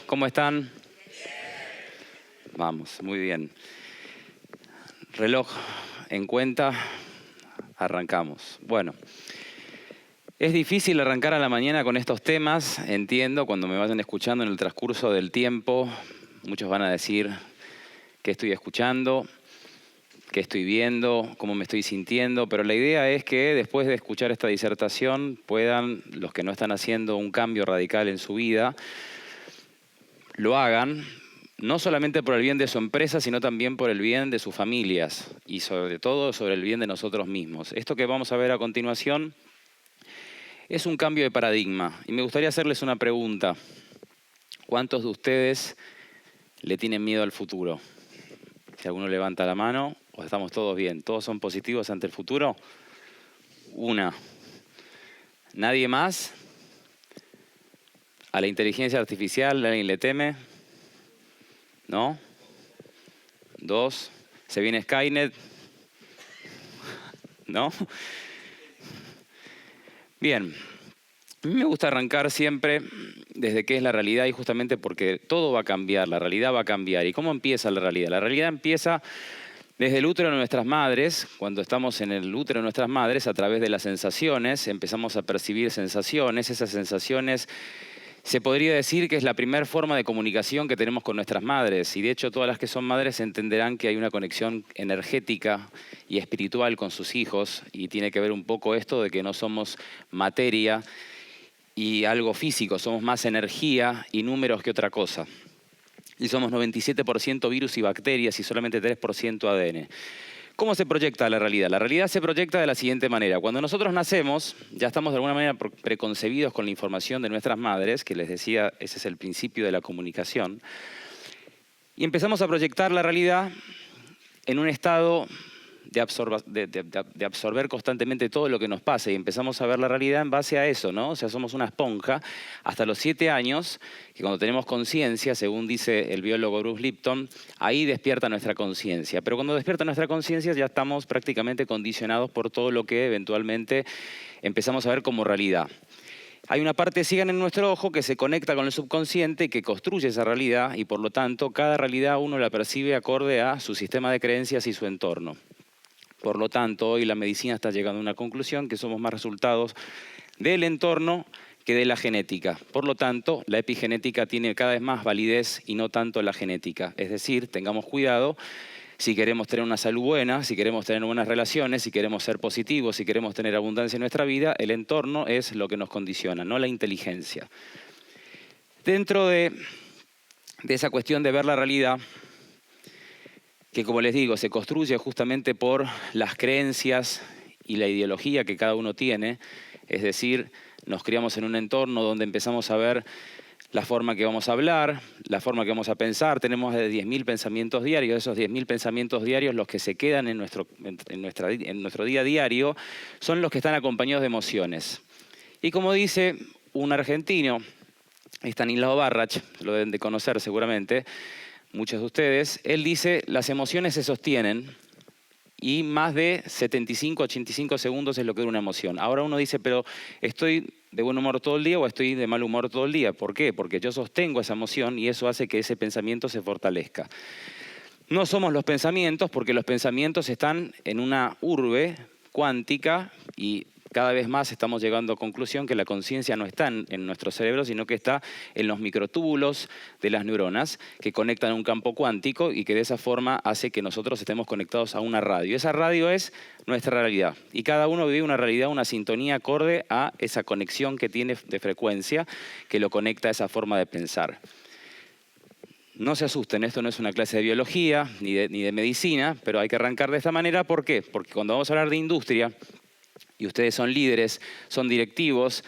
¿Cómo están? Vamos, muy bien. Reloj en cuenta, arrancamos. Bueno, es difícil arrancar a la mañana con estos temas, entiendo, cuando me vayan escuchando en el transcurso del tiempo, muchos van a decir qué estoy escuchando, qué estoy viendo, cómo me estoy sintiendo, pero la idea es que después de escuchar esta disertación puedan, los que no están haciendo un cambio radical en su vida, lo hagan, no solamente por el bien de su empresa, sino también por el bien de sus familias y sobre todo sobre el bien de nosotros mismos. Esto que vamos a ver a continuación es un cambio de paradigma y me gustaría hacerles una pregunta. ¿Cuántos de ustedes le tienen miedo al futuro? Si alguno levanta la mano, o estamos todos bien, ¿todos son positivos ante el futuro? Una. ¿Nadie más? ¿A la inteligencia artificial alguien le teme? ¿No? Dos. ¿Se viene Skynet? ¿No? Bien. A mí me gusta arrancar siempre desde qué es la realidad y justamente porque todo va a cambiar, la realidad va a cambiar. ¿Y cómo empieza la realidad? La realidad empieza desde el útero de nuestras madres. Cuando estamos en el útero de nuestras madres, a través de las sensaciones, empezamos a percibir sensaciones. Esas sensaciones se podría decir que es la primera forma de comunicación que tenemos con nuestras madres. Y de hecho, todas las que son madres entenderán que hay una conexión energética y espiritual con sus hijos. Y tiene que ver un poco esto de que no somos materia y algo físico, somos más energía y números que otra cosa. Y somos 97% virus y bacterias y solamente 3% ADN. ¿Cómo se proyecta la realidad? La realidad se proyecta de la siguiente manera. Cuando nosotros nacemos, ya estamos de alguna manera preconcebidos con la información de nuestras madres, que les decía, ese es el principio de la comunicación, y empezamos a proyectar la realidad en un estado de absorber constantemente todo lo que nos pasa y empezamos a ver la realidad en base a eso, ¿no? O sea, somos una esponja hasta los 7 años, que cuando tenemos conciencia, según dice el biólogo Bruce Lipton, ahí despierta nuestra conciencia. Pero cuando despierta nuestra conciencia ya estamos prácticamente condicionados por todo lo que eventualmente empezamos a ver como realidad. Hay una parte ciega en nuestro ojo que se conecta con el subconsciente y que construye esa realidad y por lo tanto cada realidad uno la percibe acorde a su sistema de creencias y su entorno. Por lo tanto, hoy la medicina está llegando a una conclusión que somos más resultados del entorno que de la genética. Por lo tanto, la epigenética tiene cada vez más validez y no tanto la genética. Es decir, tengamos cuidado si queremos tener una salud buena, si queremos tener buenas relaciones, si queremos ser positivos, si queremos tener abundancia en nuestra vida, el entorno es lo que nos condiciona, no la inteligencia. Dentro de esa cuestión de ver la realidad, que como les digo, se construye justamente por las creencias y la ideología que cada uno tiene, es decir, nos criamos en un entorno donde empezamos a ver la forma que vamos a hablar, la forma que vamos a pensar, tenemos de 10.000 pensamientos diarios, esos 10.000 pensamientos diarios, los que se quedan en nuestro día a diario, son los que están acompañados de emociones. Y como dice un argentino, Estanislao Barrach, lo deben de conocer seguramente, muchos de ustedes, él dice, las emociones se sostienen y más de 75, 85 segundos es lo que dura una emoción. Ahora uno dice, pero ¿estoy de buen humor todo el día o estoy de mal humor todo el día? ¿Por qué? Porque yo sostengo esa emoción y eso hace que ese pensamiento se fortalezca. No somos los pensamientos porque los pensamientos están en una urbe cuántica y cada vez más estamos llegando a conclusión que la conciencia no está en nuestro cerebro, sino que está en los microtúbulos de las neuronas que conectan a un campo cuántico y que de esa forma hace que nosotros estemos conectados a una radio. Esa radio es nuestra realidad y cada uno vive una realidad, una sintonía acorde a esa conexión que tiene de frecuencia que lo conecta a esa forma de pensar. No se asusten, esto no es una clase de biología ni de medicina, pero hay que arrancar de esta manera. ¿Por qué? Porque cuando vamos a hablar de industria, y ustedes son líderes, son directivos,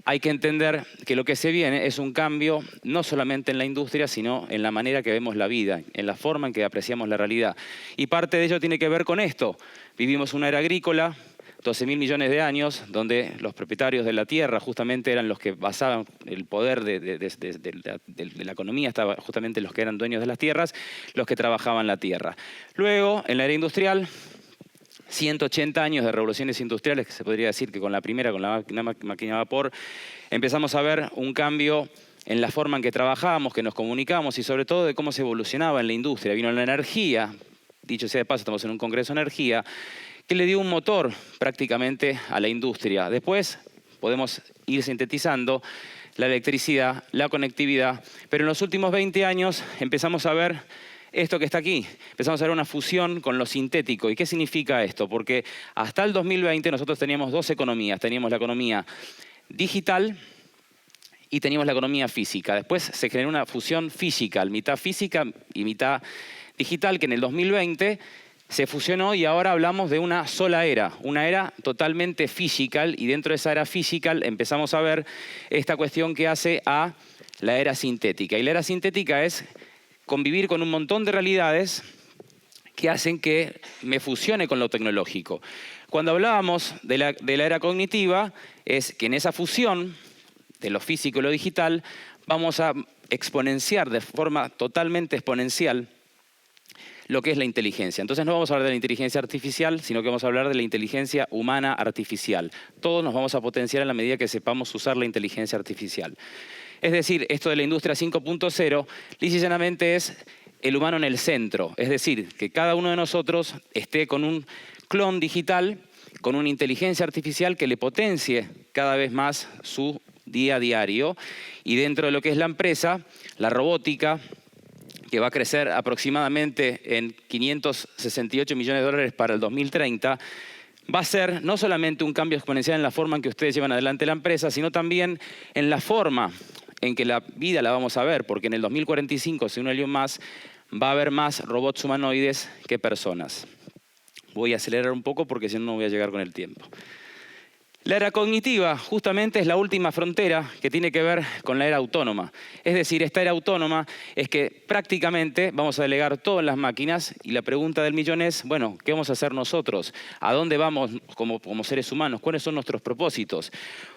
hay que entender que lo que se viene es un cambio no solamente en la industria, sino en la manera que vemos la vida, en la forma en que apreciamos la realidad. Y parte de ello tiene que ver con esto. Vivimos una era agrícola, 12.000 millones de años, donde los propietarios de la tierra justamente eran los que basaban el poder de la economía, estaban justamente los que eran dueños de las tierras, los que trabajaban la tierra. Luego, en la era industrial, 180 años de revoluciones industriales, que se podría decir que con la primera, con la máquina a vapor, empezamos a ver un cambio en la forma en que trabajamos, que nos comunicamos y sobre todo de cómo se evolucionaba en la industria. Vino la energía, dicho sea de paso, estamos en un congreso de energía, que le dio un motor prácticamente a la industria. Después podemos ir sintetizando la electricidad, la conectividad, pero en los últimos 20 años empezamos a ver esto que está aquí. Empezamos a ver una fusión con lo sintético. ¿Y qué significa esto? Porque hasta el 2020 nosotros teníamos dos economías. Teníamos la economía digital y teníamos la economía física. Después se generó una fusión física y mitad digital, que en el 2020 se fusionó y ahora hablamos de una sola era, una era totalmente physical, y dentro de esa era physical empezamos a ver esta cuestión que hace a la era sintética. Y la era sintética es convivir con un montón de realidades que hacen que me fusione con lo tecnológico. Cuando hablábamos de la era cognitiva, es que en esa fusión de lo físico y lo digital vamos a exponenciar de forma totalmente exponencial lo que es la inteligencia. Entonces no vamos a hablar de la inteligencia artificial, sino que vamos a hablar de la inteligencia humana artificial. Todos nos vamos a potenciar en la medida que sepamos usar la inteligencia artificial. Es decir, esto de la industria 5.0, lisa y llanamente es el humano en el centro. Es decir, que cada uno de nosotros esté con un clon digital, con una inteligencia artificial que le potencie cada vez más su día a diario. Y dentro de lo que es la empresa, la robótica, que va a crecer aproximadamente en 568 millones de dólares para el 2030, va a ser no solamente un cambio exponencial en la forma en que ustedes llevan adelante la empresa, sino también en la forma en que la vida la vamos a ver, porque en el 2045, según Elon Musk, va a haber más robots humanoides que personas. Voy a acelerar un poco porque si no, no voy a llegar con el tiempo. La era cognitiva justamente es la última frontera que tiene que ver con la era autónoma. Es decir, esta era autónoma es que prácticamente vamos a delegar todo en las máquinas y la pregunta del millón es, bueno, ¿qué vamos a hacer nosotros? ¿A dónde vamos como seres humanos? ¿Cuáles son nuestros propósitos?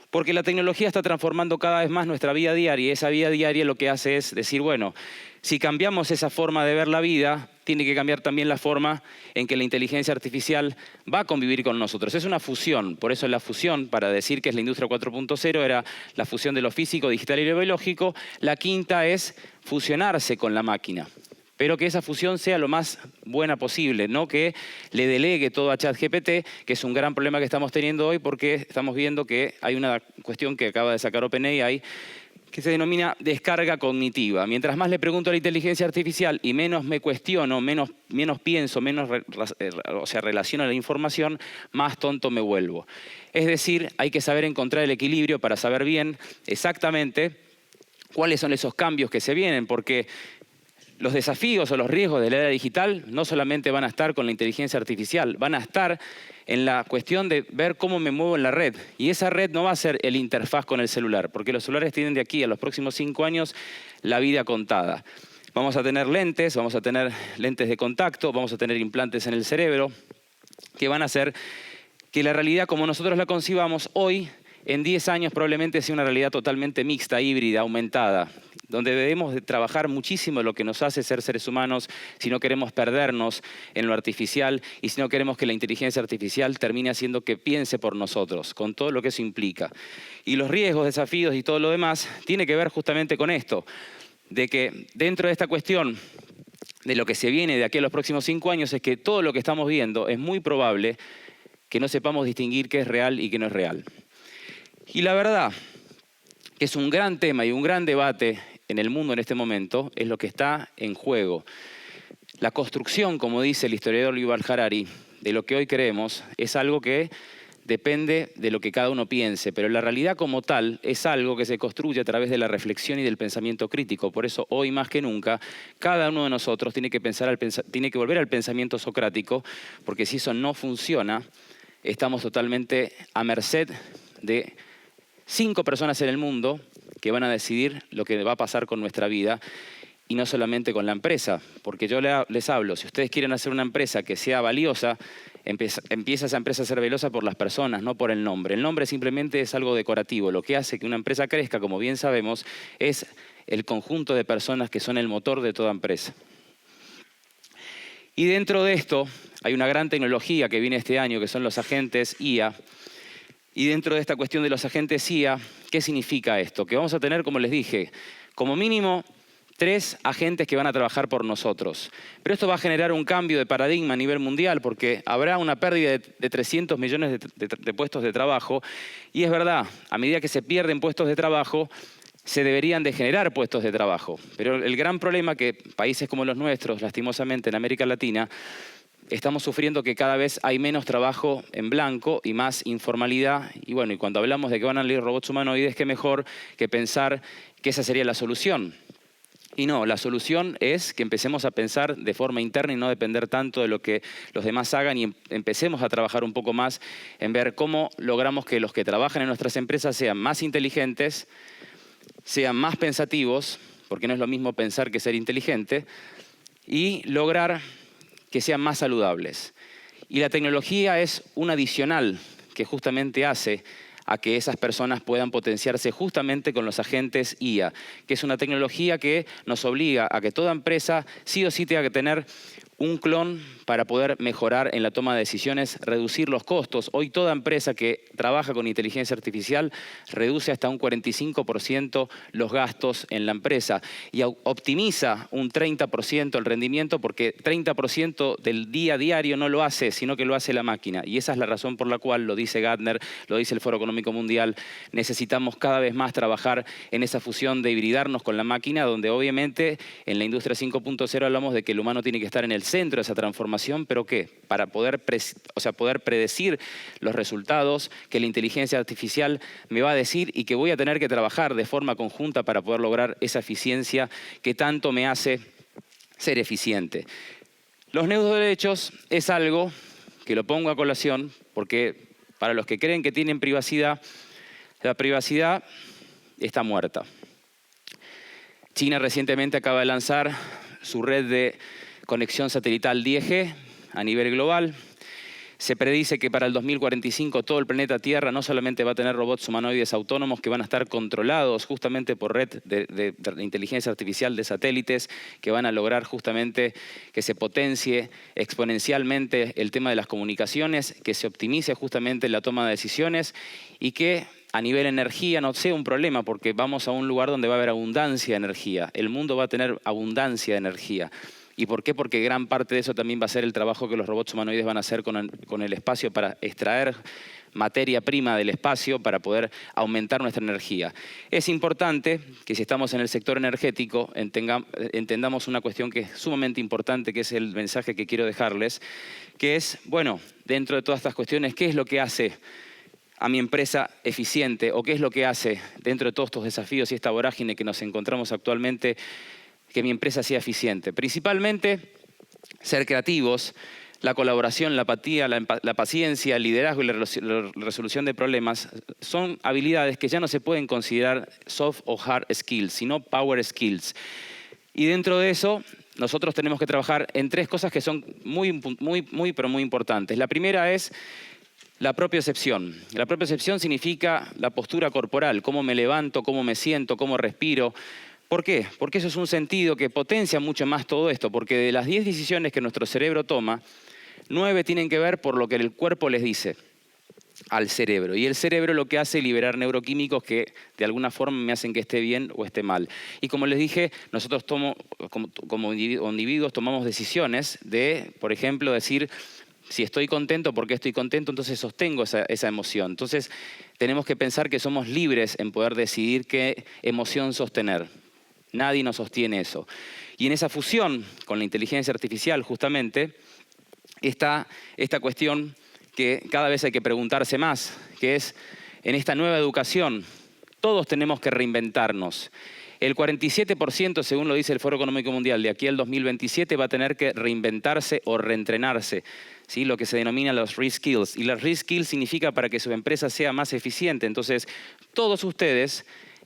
Porque la tecnología está transformando cada vez más nuestra vida diaria y esa vida diaria lo que hace es decir, bueno, si cambiamos esa forma de ver la vida, tiene que cambiar también la forma en que la inteligencia artificial va a convivir con nosotros. Es una fusión, por eso la fusión, para decir que es la industria 4.0, era la fusión de lo físico, digital y lo biológico. La quinta es fusionarse con la máquina, pero que esa fusión sea lo más buena posible, no que le delegue todo a ChatGPT, que es un gran problema que estamos teniendo hoy porque estamos viendo que hay una cuestión que acaba de sacar OpenAI que se denomina descarga cognitiva. Mientras más le pregunto a la inteligencia artificial y menos me cuestiono, menos pienso, menos relaciono la información, más tonto me vuelvo. Es decir, hay que saber encontrar el equilibrio para saber bien exactamente cuáles son esos cambios que se vienen, porque los desafíos o los riesgos de la era digital no solamente van a estar con la inteligencia artificial, van a estar en la cuestión de ver cómo me muevo en la red. Y esa red no va a ser el interfaz con el celular, porque los celulares tienen de aquí a los próximos 5 años la vida contada. Vamos a tener lentes de contacto, vamos a tener implantes en el cerebro, que van a hacer que la realidad como nosotros la concibamos hoy, en 10 años probablemente sea una realidad totalmente mixta, híbrida, aumentada, donde debemos de trabajar muchísimo lo que nos hace ser seres humanos si no queremos perdernos en lo artificial y si no queremos que la inteligencia artificial termine haciendo que piense por nosotros, con todo lo que eso implica. Y los riesgos, desafíos y todo lo demás tiene que ver justamente con esto, de que dentro de esta cuestión de lo que se viene de aquí a los próximos 5 años es que todo lo que estamos viendo es muy probable que no sepamos distinguir qué es real y qué no es real. Y la verdad que es un gran tema y un gran debate en el mundo en este momento, es lo que está en juego. La construcción, como dice el historiador Yuval Harari, de lo que hoy creemos, es algo que depende de lo que cada uno piense, pero la realidad como tal es algo que se construye a través de la reflexión y del pensamiento crítico. Por eso, hoy más que nunca, cada uno de nosotros tiene que volver al pensamiento socrático, porque si eso no funciona, estamos totalmente a merced de 5 personas en el mundo que van a decidir lo que va a pasar con nuestra vida y no solamente con la empresa. Porque yo les hablo, si ustedes quieren hacer una empresa que sea valiosa, empieza esa empresa a ser valiosa por las personas, no por el nombre. El nombre simplemente es algo decorativo. Lo que hace que una empresa crezca, como bien sabemos, es el conjunto de personas que son el motor de toda empresa. Y dentro de esto hay una gran tecnología que viene este año, que son los agentes IA, Y dentro de esta cuestión de los agentes IA, ¿qué significa esto? Que vamos a tener, como les dije, como mínimo 3 agentes que van a trabajar por nosotros. Pero esto va a generar un cambio de paradigma a nivel mundial porque habrá una pérdida de 300 millones de puestos de trabajo. Y es verdad, a medida que se pierden puestos de trabajo, se deberían de generar puestos de trabajo. Pero el gran problema que países como los nuestros, lastimosamente en América Latina, estamos sufriendo que cada vez hay menos trabajo en blanco y más informalidad. Y bueno, y cuando hablamos de que van a salir robots humanoides, qué mejor que pensar que esa sería la solución. Y no, la solución es que empecemos a pensar de forma interna y no depender tanto de lo que los demás hagan y empecemos a trabajar un poco más en ver cómo logramos que los que trabajan en nuestras empresas sean más inteligentes, sean más pensativos, porque no es lo mismo pensar que ser inteligente, y lograr que sean más saludables. Y la tecnología es un adicional que justamente hace a que esas personas puedan potenciarse justamente con los agentes IA, que es una tecnología que nos obliga a que toda empresa sí o sí tenga que tener un clon para poder mejorar en la toma de decisiones, reducir los costos. Hoy toda empresa que trabaja con inteligencia artificial reduce hasta un 45% los gastos en la empresa y optimiza un 30% el rendimiento porque 30% del día a diario no lo hace, sino que lo hace la máquina. Y esa es la razón por la cual, lo dice Gartner, lo dice el Foro Económico Mundial, necesitamos cada vez más trabajar en esa fusión de hibridarnos con la máquina, donde obviamente en la industria 5.0 hablamos de que el humano tiene que estar en el centro de esa transformación, pero ¿qué? Para poder predecir los resultados que la inteligencia artificial me va a decir y que voy a tener que trabajar de forma conjunta para poder lograr esa eficiencia que tanto me hace ser eficiente. Los neuroderechos es algo que lo pongo a colación porque para los que creen que tienen privacidad, la privacidad está muerta. China recientemente acaba de lanzar su red de conexión satelital 10G a nivel global. Se predice que para el 2045 todo el planeta Tierra no solamente va a tener robots humanoides autónomos que van a estar controlados justamente por red de inteligencia artificial de satélites que van a lograr justamente que se potencie exponencialmente el tema de las comunicaciones, que se optimice justamente la toma de decisiones y que a nivel energía no sea un problema porque vamos a un lugar donde va a haber abundancia de energía. El mundo va a tener abundancia de energía. ¿Y por qué? Porque gran parte de eso también va a ser el trabajo que los robots humanoides van a hacer con el espacio para extraer materia prima del espacio para poder aumentar nuestra energía. Es importante que si estamos en el sector energético entendamos una cuestión que es sumamente importante, que es el mensaje que quiero dejarles, que es, bueno, dentro de todas estas cuestiones, ¿qué es lo que hace a mi empresa eficiente o qué es lo que hace dentro de todos estos desafíos y esta vorágine que nos encontramos actualmente que mi empresa sea eficiente? Principalmente ser creativos, la colaboración, la empatía, la paciencia, el liderazgo y la resolución de problemas son habilidades que ya no se pueden considerar soft o hard skills, sino power skills. Y dentro de eso nosotros tenemos que trabajar en 3 cosas que son muy importantes. La primera es la propiocepción. La propiocepción significa la postura corporal, cómo me levanto, cómo me siento, cómo respiro. ¿Por qué? Porque eso es un sentido que potencia mucho más todo esto, porque de las 10 decisiones que nuestro cerebro toma, 9 tienen que ver por lo que el cuerpo les dice al cerebro. Y el cerebro lo que hace es liberar neuroquímicos que de alguna forma me hacen que esté bien o esté mal. Y como les dije, nosotros como individuos tomamos decisiones de, por ejemplo, decir, si estoy contento, ¿por qué estoy contento? Entonces sostengo esa emoción. Entonces tenemos que pensar que somos libres en poder decidir qué emoción sostener. Nadie nos sostiene eso. Y en esa fusión con la inteligencia artificial, justamente, está esta cuestión que cada vez hay que preguntarse más, que es, en esta nueva educación, todos tenemos que reinventarnos. El 47%, según lo dice el Foro Económico Mundial, de aquí al 2027 va a tener que reinventarse o reentrenarse, ¿sí? Lo que se denomina los reskills. Y los reskills significa para que su empresa sea más eficiente. Entonces, todos ustedes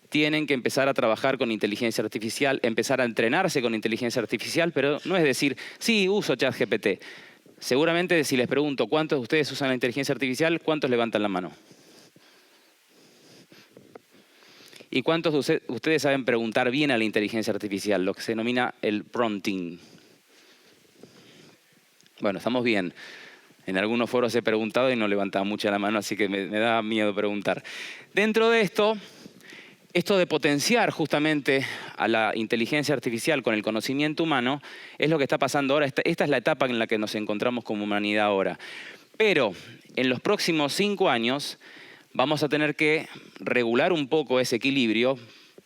tienen que empezar a trabajar con inteligencia artificial, empezar a entrenarse con inteligencia artificial, pero no es decir, sí, uso ChatGPT. Seguramente si les pregunto cuántos de ustedes usan la inteligencia artificial, ¿cuántos levantan la mano? ¿Y cuántos de ustedes saben preguntar bien a la inteligencia artificial, lo que se denomina el prompting? Bueno, estamos bien. En algunos foros he preguntado y no levantaba mucha la mano, así que me da miedo preguntar. Dentro de esto de potenciar justamente a la inteligencia artificial con el conocimiento humano es lo que está pasando ahora. Esta es la etapa en la que nos encontramos como humanidad ahora. Pero en los próximos 5 años vamos a tener que regular un poco ese equilibrio,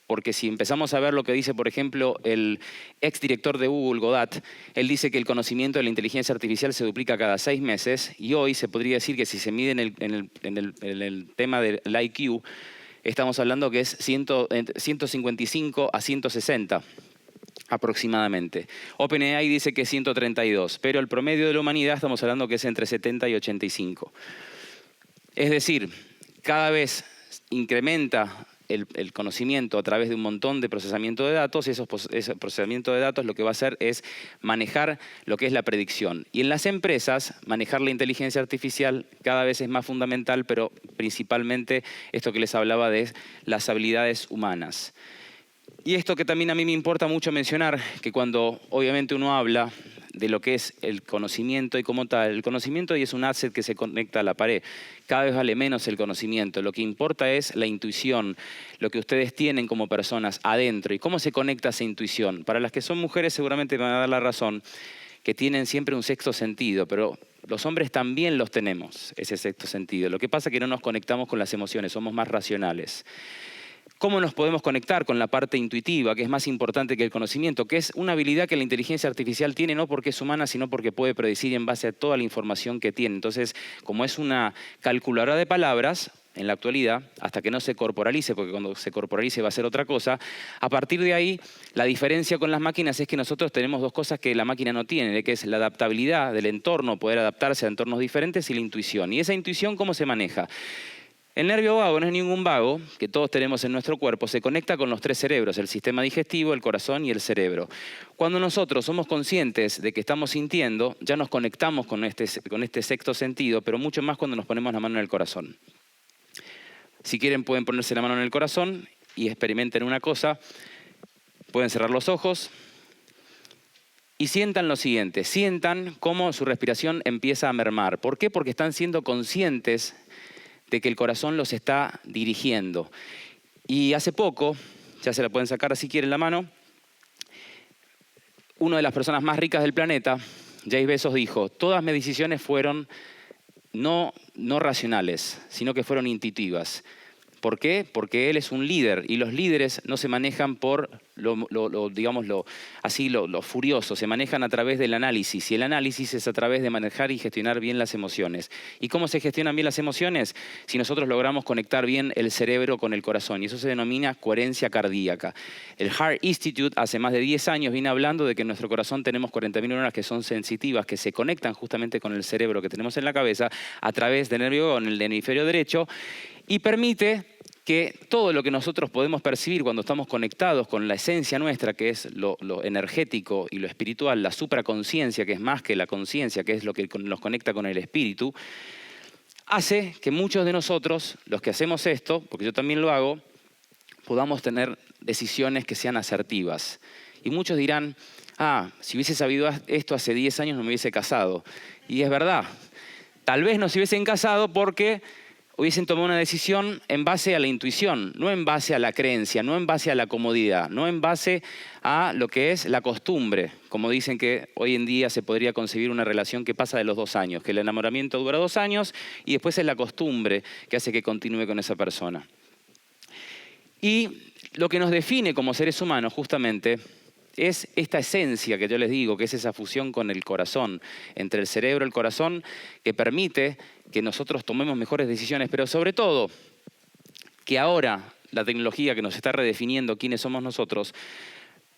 porque si empezamos a ver lo que dice, por ejemplo, el exdirector de Google, Godot, él dice que el conocimiento de la inteligencia artificial se duplica cada 6 meses y hoy se podría decir que si se mide en el tema del IQ, estamos hablando que es 155 a 160 aproximadamente. OpenAI dice que es 132, pero el promedio de la humanidad estamos hablando que es entre 70 y 85. Es decir, cada vez incrementa el conocimiento a través de un montón de procesamiento de datos y ese procesamiento de datos lo que va a hacer es manejar lo que es la predicción. Y en las empresas, manejar la inteligencia artificial cada vez es más fundamental, pero principalmente esto que les hablaba de las habilidades humanas. Y esto que también a mí me importa mucho mencionar, que cuando obviamente uno habla de lo que es el conocimiento y como tal, el conocimiento hoy es un asset que se conecta a la pared. Cada vez vale menos el conocimiento. Lo que importa es la intuición, lo que ustedes tienen como personas adentro y cómo se conecta esa intuición. Para las que son mujeres seguramente me van a dar la razón, que tienen siempre un sexto sentido, pero los hombres también los tenemos, ese sexto sentido. Lo que pasa es que no nos conectamos con las emociones, somos más racionales. ¿Cómo nos podemos conectar con la parte intuitiva, que es más importante que el conocimiento? Que es una habilidad que la inteligencia artificial tiene, no porque es humana, sino porque puede predecir en base a toda la información que tiene. Entonces, como es una calculadora de palabras, en la actualidad, hasta que no se corporalice, porque cuando se corporalice va a ser otra cosa, a partir de ahí, la diferencia con las máquinas es que nosotros tenemos 2 cosas que la máquina no tiene, que es la adaptabilidad del entorno, poder adaptarse a entornos diferentes, y la intuición. ¿Y esa intuición cómo se maneja? El nervio vago no es ningún vago, que todos tenemos en nuestro cuerpo, se conecta con los 3 cerebros, el sistema digestivo, el corazón y el cerebro. Cuando nosotros somos conscientes de que estamos sintiendo, ya nos conectamos con este sexto sentido, pero mucho más cuando nos ponemos la mano en el corazón. Si quieren pueden ponerse la mano en el corazón y experimenten una cosa. Pueden cerrar los ojos y sientan lo siguiente, sientan cómo su respiración empieza a mermar. ¿Por qué? Porque están siendo conscientes de que el corazón los está dirigiendo. Y hace poco, ya se la pueden sacar si quieren la mano, una de las personas más ricas del planeta, Jeff Bezos, dijo, todas mis decisiones fueron no racionales, sino que fueron intuitivas. ¿Por qué? Porque él es un líder y los líderes no se manejan por lo furioso, se manejan a través del análisis y el análisis es a través de manejar y gestionar bien las emociones. ¿Y cómo se gestionan bien las emociones? Si nosotros logramos conectar bien el cerebro con el corazón y eso se denomina coherencia cardíaca. El Heart Institute hace más de 10 años viene hablando de que en nuestro corazón tenemos 40.000 neuronas que son sensitivas, que se conectan justamente con el cerebro que tenemos en la cabeza a través del nervio vago en el hemisferio derecho y permite que todo lo que nosotros podemos percibir cuando estamos conectados con la esencia nuestra, que es lo energético y lo espiritual, la supraconciencia, que es más que la conciencia, que es lo que nos conecta con el espíritu, hace que muchos de nosotros, los que hacemos esto, porque yo también lo hago, podamos tener decisiones que sean asertivas. Y muchos dirán, si hubiese sabido esto hace 10 años no me hubiese casado. Y es verdad, tal vez no se hubiesen casado porque hubiesen tomado una decisión en base a la intuición, no en base a la creencia, no en base a la comodidad, no en base a lo que es la costumbre. Como dicen que hoy en día se podría concebir una relación que pasa de los 2 años, que el enamoramiento dura 2 años y después es la costumbre que hace que continúe con esa persona. Y lo que nos define como seres humanos justamente es esta esencia que yo les digo, que es esa fusión con el corazón, entre el cerebro y el corazón, que permite que nosotros tomemos mejores decisiones, pero sobre todo que ahora la tecnología que nos está redefiniendo quiénes somos nosotros,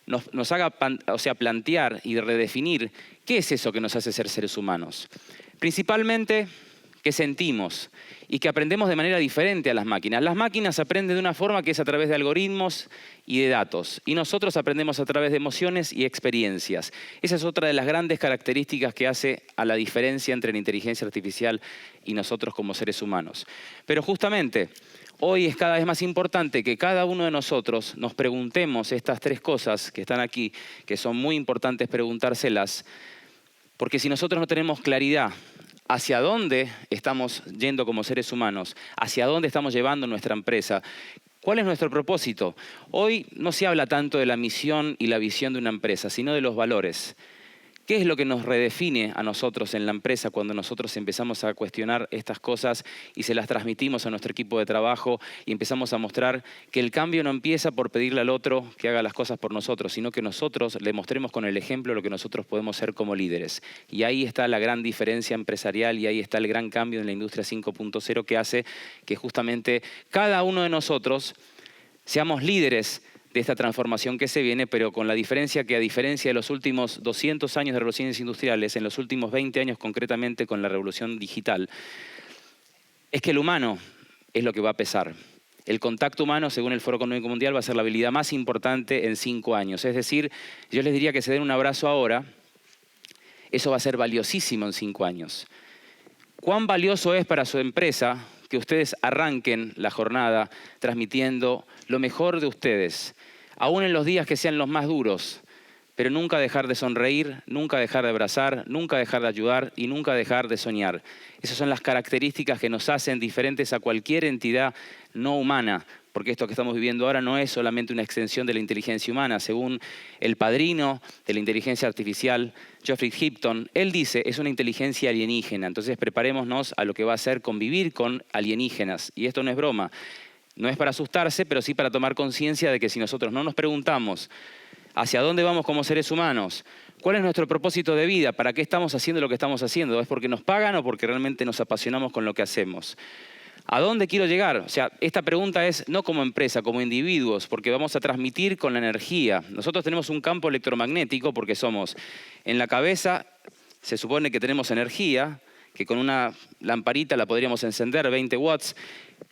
nos haga plantear y redefinir qué es eso que nos hace ser seres humanos. Principalmente que sentimos y que aprendemos de manera diferente a las máquinas. Las máquinas aprenden de una forma que es a través de algoritmos y de datos. Y nosotros aprendemos a través de emociones y experiencias. Esa es otra de las grandes características que hace a la diferencia entre la inteligencia artificial y nosotros como seres humanos. Pero justamente, hoy es cada vez más importante que cada uno de nosotros nos preguntemos estas 3 cosas que están aquí, que son muy importantes preguntárselas, porque si nosotros no tenemos claridad hacia dónde estamos yendo como seres humanos, hacia dónde estamos llevando nuestra empresa. ¿Cuál es nuestro propósito? Hoy no se habla tanto de la misión y la visión de una empresa, sino de los valores. ¿Qué es lo que nos redefine a nosotros en la empresa cuando nosotros empezamos a cuestionar estas cosas y se las transmitimos a nuestro equipo de trabajo y empezamos a mostrar que el cambio no empieza por pedirle al otro que haga las cosas por nosotros, sino que nosotros le mostremos con el ejemplo lo que nosotros podemos ser como líderes? Y ahí está la gran diferencia empresarial y ahí está el gran cambio en la industria 5.0 que hace que justamente cada uno de nosotros seamos líderes de esta transformación que se viene, pero con la diferencia que, a diferencia de los últimos 200 años de revoluciones industriales, en los últimos 20 años concretamente con la revolución digital, es que el humano es lo que va a pesar. El contacto humano, según el Foro Económico Mundial, va a ser la habilidad más importante en 5 años. Es decir, yo les diría que se den un abrazo ahora, eso va a ser valiosísimo en 5 años. ¿Cuán valioso es para su empresa que ustedes arranquen la jornada transmitiendo lo mejor de ustedes, aún en los días que sean los más duros, pero nunca dejar de sonreír, nunca dejar de abrazar, nunca dejar de ayudar y nunca dejar de soñar? Esas son las características que nos hacen diferentes a cualquier entidad no humana, porque esto que estamos viviendo ahora no es solamente una extensión de la inteligencia humana. Según el padrino de la inteligencia artificial, Geoffrey Hinton, él dice es una inteligencia alienígena. Entonces preparémonos a lo que va a ser convivir con alienígenas. Y esto no es broma. No es para asustarse, pero sí para tomar conciencia de que si nosotros no nos preguntamos hacia dónde vamos como seres humanos, cuál es nuestro propósito de vida, para qué estamos haciendo lo que estamos haciendo, ¿es porque nos pagan o porque realmente nos apasionamos con lo que hacemos? ¿A dónde quiero llegar? O sea, esta pregunta es no como empresa, como individuos, porque vamos a transmitir con la energía. Nosotros tenemos un campo electromagnético porque somos, en la cabeza se supone que tenemos energía, que con una lamparita la podríamos encender, 20 watts,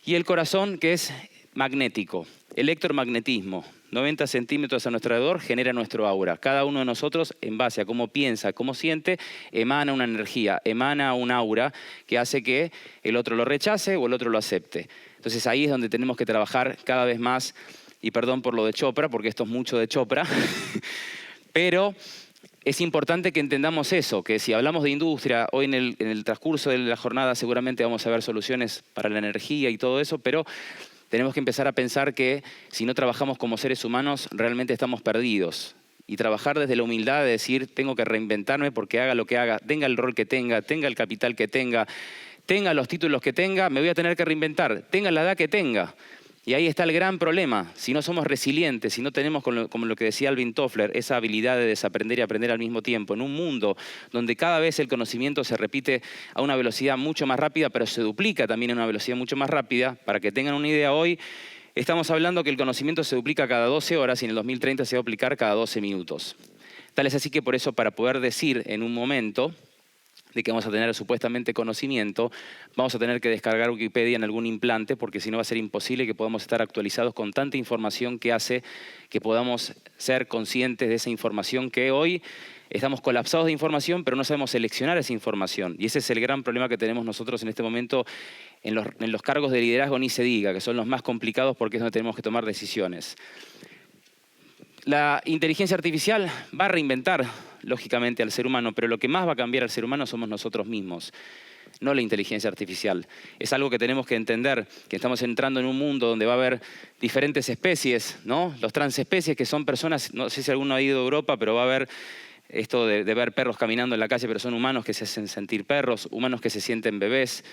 y el corazón que es magnético, electromagnetismo. 90 centímetros a nuestro alrededor genera nuestro aura. Cada uno de nosotros, en base a cómo piensa, cómo siente, emana una energía, emana un aura que hace que el otro lo rechace o el otro lo acepte. Entonces ahí es donde tenemos que trabajar cada vez más, y perdón por lo de Chopra, porque esto es mucho de Chopra, pero es importante que entendamos eso, que si hablamos de industria, hoy en el transcurso de la jornada seguramente vamos a ver soluciones para la energía y todo eso, pero tenemos que empezar a pensar que si no trabajamos como seres humanos, realmente estamos perdidos. Y trabajar desde la humildad de decir, tengo que reinventarme porque haga lo que haga, tenga el rol que tenga el capital que tenga los títulos que tenga, me voy a tener que reinventar, tenga la edad que tenga. Y ahí está el gran problema. Si no somos resilientes, si no tenemos, como lo que decía Alvin Toffler, esa habilidad de desaprender y aprender al mismo tiempo, en un mundo donde cada vez el conocimiento se repite a una velocidad mucho más rápida, pero se duplica también a una velocidad mucho más rápida, para que tengan una idea, hoy estamos hablando que el conocimiento se duplica cada 12 horas y en el 2030 se va a duplicar cada 12 minutos. Tal es así que por eso, para poder decir en un momento de que vamos a tener supuestamente conocimiento, vamos a tener que descargar Wikipedia en algún implante, porque si no va a ser imposible que podamos estar actualizados con tanta información que hace que podamos ser conscientes de esa información, que hoy estamos colapsados de información, pero no sabemos seleccionar esa información. Y ese es el gran problema que tenemos nosotros en este momento en los cargos de liderazgo, ni se diga, que son los más complicados porque es donde tenemos que tomar decisiones. La inteligencia artificial va a reinventar, lógicamente, al ser humano, pero lo que más va a cambiar al ser humano somos nosotros mismos, no la inteligencia artificial. Es algo que tenemos que entender, que estamos entrando en un mundo donde va a haber diferentes especies, ¿no? Los transespecies, que son personas, no sé si alguno ha ido a Europa, pero va a haber esto de ver perros caminando en la calle, pero son humanos que se hacen sentir perros, humanos que se sienten bebés.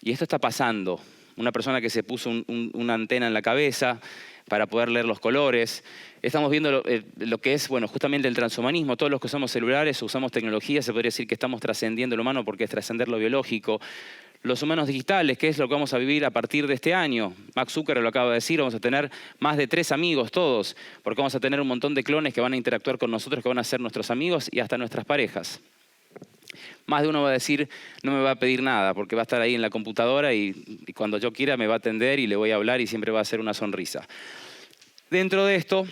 Y esto está pasando. Una persona que se puso una antena en la cabeza para poder leer los colores. Estamos viendo lo que es, bueno, justamente el transhumanismo. Todos los que usamos celulares, usamos tecnología, se podría decir que estamos trascendiendo lo humano porque es trascender lo biológico. Los humanos digitales, que es lo que vamos a vivir a partir de este año. Mark Zuckerberg lo acaba de decir, vamos a tener más de 3 amigos todos, porque vamos a tener un montón de clones que van a interactuar con nosotros, que van a ser nuestros amigos y hasta nuestras parejas. Más de uno va a decir, no me va a pedir nada, porque va a estar ahí en la computadora y cuando yo quiera me va a atender y le voy a hablar y siempre va a hacer una sonrisa. Dentro de esto,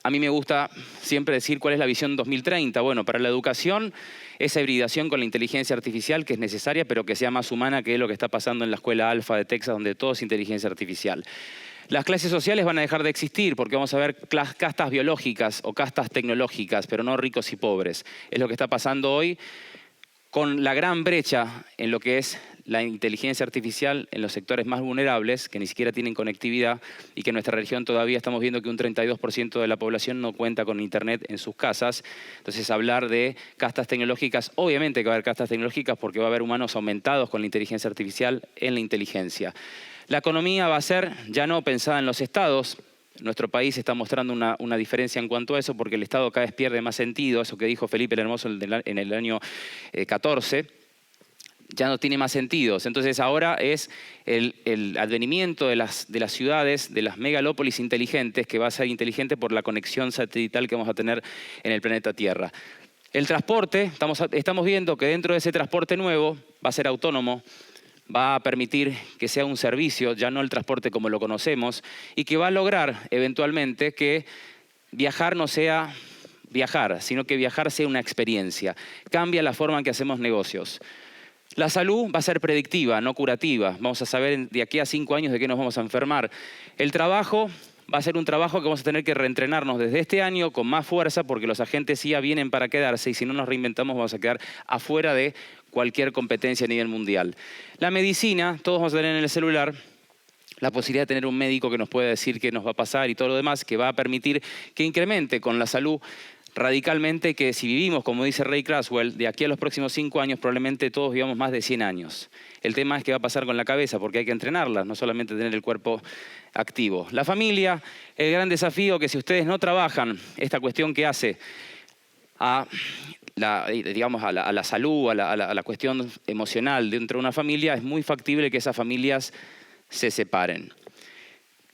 a mí me gusta siempre decir cuál es la visión 2030. Bueno, para la educación, esa hibridación con la inteligencia artificial que es necesaria, pero que sea más humana, que es lo que está pasando en la escuela Alfa de Texas, donde todo es inteligencia artificial. Las clases sociales van a dejar de existir porque vamos a ver castas biológicas o castas tecnológicas, pero no ricos y pobres. Es lo que está pasando hoy. con la gran brecha en lo que es la inteligencia artificial en los sectores más vulnerables, que ni siquiera tienen conectividad y que en nuestra región todavía estamos viendo que un 32% de la población no cuenta con internet en sus casas. Entonces, hablar de castas tecnológicas, obviamente que va a haber castas tecnológicas porque va a haber humanos aumentados con la inteligencia artificial en la inteligencia. La economía va a ser ya no pensada en los estados. Nuestro país está mostrando una diferencia en cuanto a eso porque el Estado cada vez pierde más sentido, eso que dijo Felipe el Hermoso en el año 14, ya no tiene más sentidos. Entonces ahora es el advenimiento de las ciudades, de las megalópolis inteligentes, que va a ser inteligente por la conexión satelital que vamos a tener en el planeta Tierra. El transporte, estamos viendo que dentro de ese transporte nuevo va a ser autónomo, va a permitir que sea un servicio, ya no el transporte como lo conocemos, y que va a lograr eventualmente que viajar no sea viajar, sino que viajar sea una experiencia. Cambia la forma en que hacemos negocios. La salud va a ser predictiva, no curativa. Vamos a saber de aquí a 5 años de qué nos vamos a enfermar. El trabajo va a ser un trabajo que vamos a tener que reentrenarnos desde este año con más fuerza porque los agentes IA vienen para quedarse y si no nos reinventamos vamos a quedar afuera de cualquier competencia a nivel mundial. La medicina, todos vamos a tener en el celular la posibilidad de tener un médico que nos pueda decir qué nos va a pasar y todo lo demás, que va a permitir que incremente con la salud radicalmente, que si vivimos, como dice Ray Kurzweil, de aquí a los próximos 5 años probablemente todos vivamos más de 100 años. El tema es qué va a pasar con la cabeza, porque hay que entrenarla, no solamente tener el cuerpo activo. La familia, el gran desafío que si ustedes no trabajan esta cuestión que hace a la salud, a la cuestión emocional dentro de una familia, es muy factible que esas familias se separen.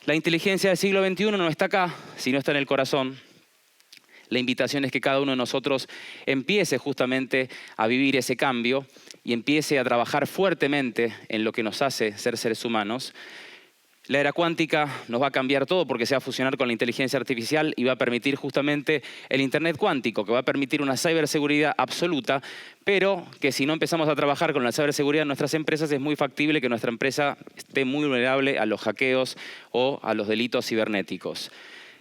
La inteligencia del siglo XXI no está acá, sino está en el corazón. La invitación es que cada uno de nosotros empiece justamente a vivir ese cambio y empiece a trabajar fuertemente en lo que nos hace ser seres humanos. La era cuántica nos va a cambiar todo porque se va a fusionar con la inteligencia artificial y va a permitir justamente el Internet cuántico, que va a permitir una ciberseguridad absoluta, pero que si no empezamos a trabajar con la ciberseguridad en nuestras empresas, es muy factible que nuestra empresa esté muy vulnerable a los hackeos o a los delitos cibernéticos.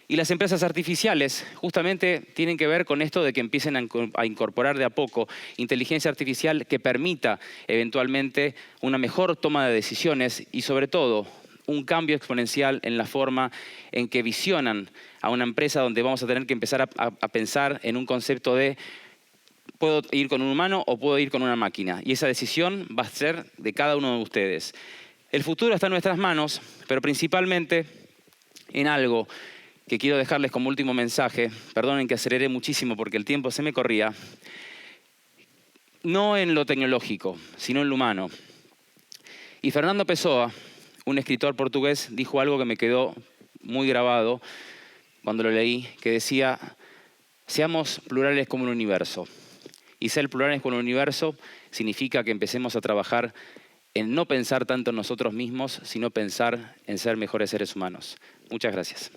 Y las empresas artificiales justamente tienen que ver con esto de que empiecen a incorporar de a poco inteligencia artificial que permita eventualmente una mejor toma de decisiones y sobre todo un cambio exponencial en la forma en que visionan a una empresa donde vamos a tener que empezar a pensar en un concepto de ¿puedo ir con un humano o puedo ir con una máquina? Y esa decisión va a ser de cada uno de ustedes. El futuro está en nuestras manos, pero principalmente en algo que quiero dejarles como último mensaje. Perdonen que aceleré muchísimo porque el tiempo se me corría. No en lo tecnológico, sino en lo humano. Y Fernando Pessoa, un escritor portugués, dijo algo que me quedó muy grabado cuando lo leí, que decía, seamos plurales como un universo. Y ser plurales como un universo significa que empecemos a trabajar en no pensar tanto en nosotros mismos, sino pensar en ser mejores seres humanos. Muchas gracias.